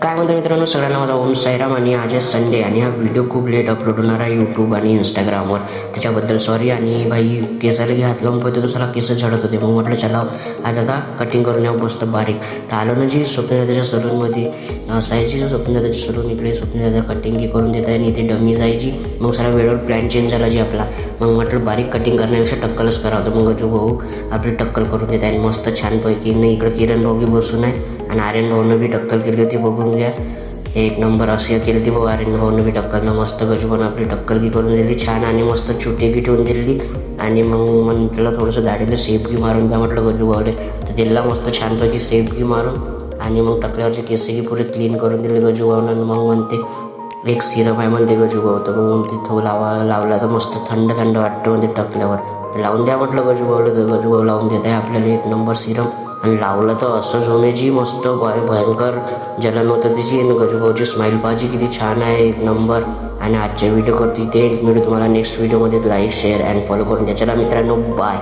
काय म्हणतो मित्रांनो, सगळ्यांना मला ओम साईराम. आणि आज आहे संडे आणि हा व्हिडिओ खूप लेट अपलोड होणार आहे यूट्यूब आणि इंस्टाग्रामवर. त्याच्याबद्दल सॉरी. आणि भाई केसाला घे हात लावून पळते, दुसरा केस झडत होते. मग म्हटलं चला आज आता कटिंग करून यावं मस्त बारीक. तर आलो ना जी स्वप्नदादाच्या सलूनमध्ये, असायची स्वप्नदादाची सलून इकडे. स्वप्नदादा कटिंग करून देत आहे आणि इथे डमी जायची. मग सारा वेळेवर प्लॅन चेंज झाला जी आपला. मग म्हटलं बारीक कटिंग करण्यापेक्षा टक्कलच करावं. मग गजू भाऊ आपली टक्कल करून देत आहे मस्त छानपैकी. नाही इकडं किरण भाऊ बी बसून आहे आणि आर्यन भाऊनं बी टक्कल केली होती, बघून घ्या. एक नंबर अशी केली होती भाऊ. आर्यन भाऊनं बी टक्कलनं मस्त गजूबानं आपली टक्कल की करून दिली छान. आणि मस्त छोटी की ठेवून दिली. आणि मग म्हटलं थोडंसं दाढीला सेफगी मारून द्या म्हटलं गजू भाऊले. तर दिला मस्त छानपैकी सेफगी मारून. आणि मग टकल्यावरचे केसही पुरे क्लीन करून दिले गजू भाऊनं. मग म्हणते एक सिरम आहे म्हणते गजू भाऊ. तर मग म्हणते तो लावला तर मस्त थंड थंड वाटतं म्हणते टकल्यावर. तर लावून द्या म्हटलं गजू भाऊला. तर गजू भाऊ लावून देत आहे आपल्याला एक नंबर सिरम. आणि लावलं तर असंच होण्याची मस्त भयंकर जलन होतं त्याची. आणि गजूभाऊची स्माईल पाहिजे किती छान आहे, एक नंबर. आणि आजच्या व्हिडिओ करतो इथे. मी तुम्हाला नेक्स्ट व्हिडिओमध्ये लाईक शेअर अँड फॉलो करून द्या. चला मित्रांनो, बाय.